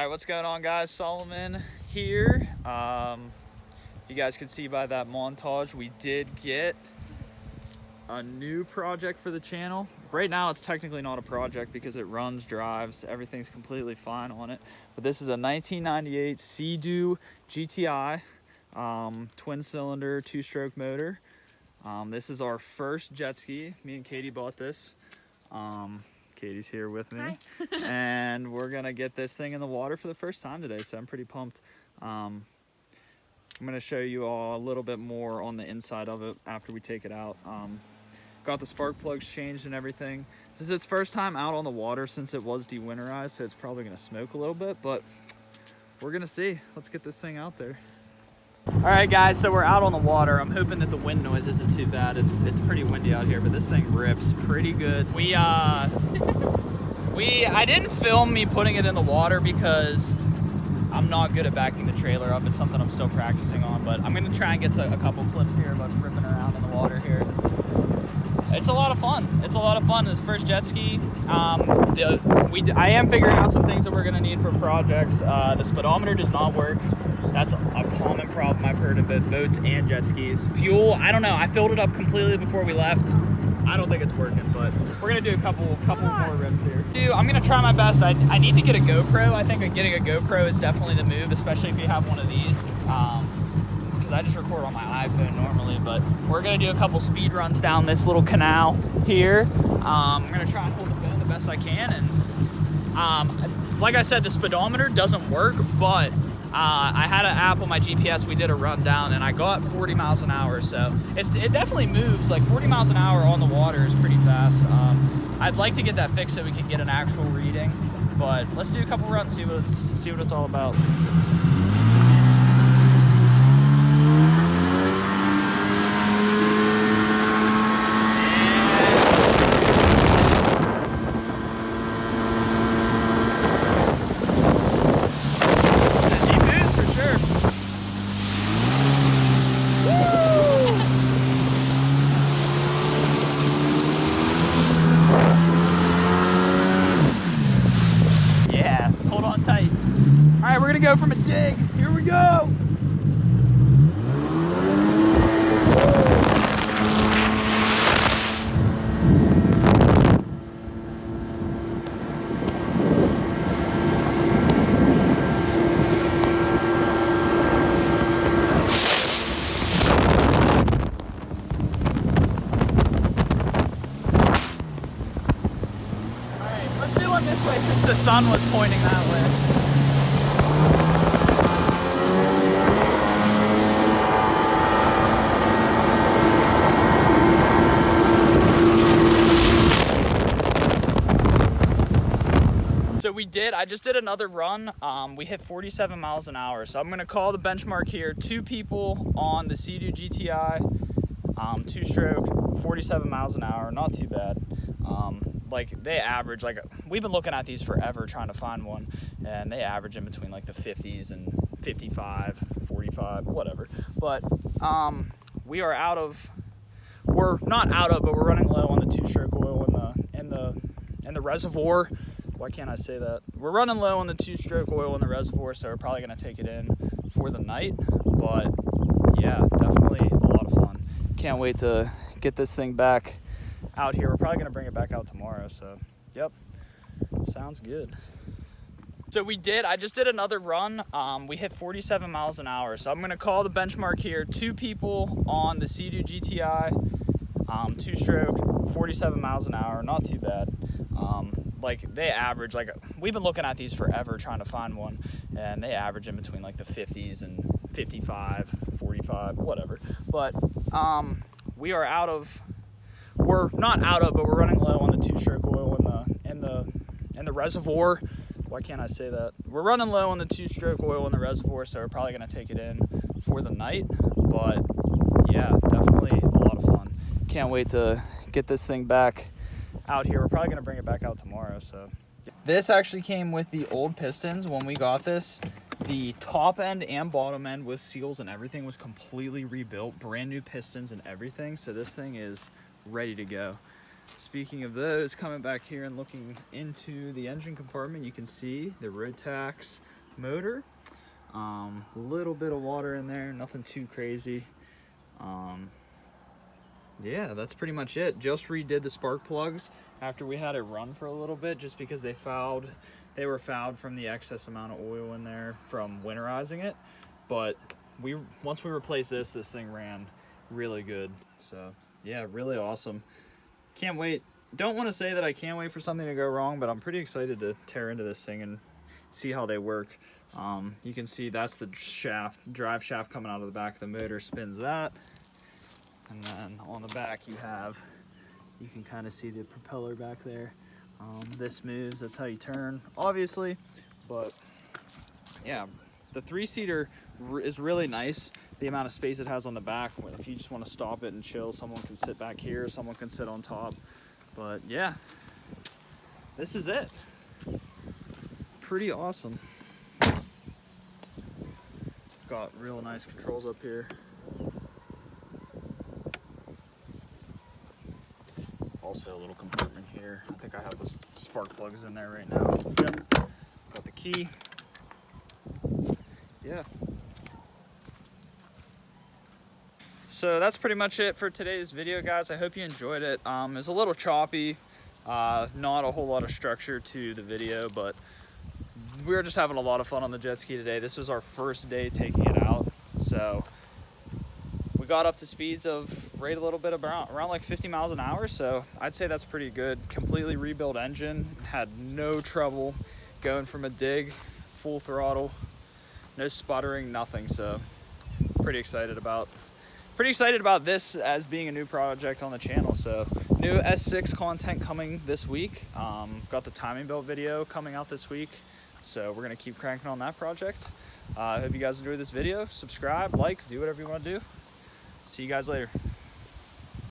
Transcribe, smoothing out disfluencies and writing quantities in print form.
Alright, what's going on, guys? Solomon here. You guys can see by that montage, we did get a new project for the channel. Right now it's technically not a project because it runs, drives, everything's completely fine on it. But this is a 1998 Sea Doo GTI, twin cylinder, 2-stroke motor. This is our first jet ski. Me and Katie bought this. Katie's here with me. Hi. And we're gonna get this thing in the water for the first time today, so I'm pretty pumped. I'm gonna show you all a little bit more on the inside of it after we take it out. Got the spark plugs changed and everything. This is its first time out on the water since it was dewinterized, so it's probably gonna smoke a little bit, but we're gonna see. Let's get this thing out there. All right, guys, so we're out on the water. I'm hoping that the wind noise isn't too bad. It's pretty windy out here, but this thing rips pretty good. I didn't film me putting it in the water because I'm not good at backing the trailer up. It's something I'm still practicing on, but I'm gonna try and get a couple clips here of us ripping around in the water here. It's a lot of fun. It's a lot of fun. This first jet ski. I am figuring out some things that we're gonna need for projects. The speedometer does not work. That's a common problem I've heard of both boats and jet skis. Fuel, I don't know. I filled it up completely before we left. I don't think it's working, but we're gonna do a couple more rips here. I'm gonna try my best. I need to get a GoPro. I think getting a GoPro is definitely the move, especially if you have one of these. Because I just record on my iPhone normally, but we're gonna do a couple speed runs down this little canal here. I'm gonna try and hold the phone the best I can, and like I said, the speedometer doesn't work, but I had an app on my GPS. We did a run down and I got 40 miles an hour, so it definitely moves. Like 40 miles an hour on the water is pretty fast. I'd like to get that fixed so we can get an actual reading, but let's do a couple runs, see what it's all about. All right, we're gonna go from a dig. Here we go. All right, let's do one this way since the sun was pointing that way. So I just did another run. We hit 47 miles an hour. So I'm gonna call the benchmark here. 2 people on the Sea Doo GTI, 2-stroke, 47 miles an hour, not too bad. Like they average, like we've been looking at these forever trying to find one, and they average in between like the 50s and 55, 45, whatever. But we're not out of, but we're running low on the 2-stroke oil in the reservoir. Why can't I say that? We're running low on the 2-stroke oil in the reservoir, so we're probably gonna take it in for the night. But yeah, definitely a lot of fun. Can't wait to get this thing back out here. We're probably gonna bring it back out tomorrow, so yep, sounds good. So I just did another run. We hit 47 miles an hour. So I'm gonna call the benchmark here. 2 people on the Sea Doo GTI, 2-stroke, 47 miles an hour, not too bad. Like they average, like we've been looking at these forever trying to find one, and they average in between like the 50s and 55, 45, whatever. But we're not out of, but we're running low on the 2-stroke oil in the reservoir. Why can't I say that? We're running low on the 2-stroke oil in the reservoir, so we're probably gonna take it in for the night. But yeah, definitely a lot of fun. Can't wait to get this thing back out here. We're probably gonna bring it back out tomorrow. So this actually came with the old Pistons. When we got this, the top end and bottom end with seals and everything was completely rebuilt, brand new pistons and everything. So this thing is ready to go. Speaking of those, coming back here and looking into the engine compartment, you can see the road tacks, motor. A little bit of water in there, nothing too crazy. Yeah, that's pretty much it. Just redid the spark plugs after we had it run for a little bit, just because they were fouled from the excess amount of oil in there from winterizing it. But once we replaced this thing ran really good. So yeah, really awesome. Can't wait. Don't want to say that I can't wait for something to go wrong, but I'm pretty excited to tear into this thing and see how they work. You can see that's the drive shaft coming out of the back of the motor, spins that. And then on the back you can kind of see the propeller back there. This moves, that's how you turn, obviously. But yeah, the 3-seater is really nice. The amount of space it has on the back. If you just want to stop it and chill, someone can sit back here, someone can sit on top. But yeah, this is it. Pretty awesome. It's got real nice controls up here. Also a little compartment here. I think I have the spark plugs in there right now. Yep. Got the key. Yeah. So that's pretty much it for today's video, guys. I hope you enjoyed it. It was a little choppy, not a whole lot of structure to the video, but we were just having a lot of fun on the jet ski today. This was our first day taking it out, so we got up to speeds of right a little bit around like 50 miles an hour, so I'd say that's pretty good. Completely rebuilt engine, had no trouble going from a dig, full throttle, no sputtering, nothing. So pretty excited about this as being a new project on the channel. So new S6 content coming this week. Got the timing belt video coming out this week, so we're gonna keep cranking on that project. I hope you guys enjoyed this video. Subscribe, like, do whatever you want to do. See you guys later.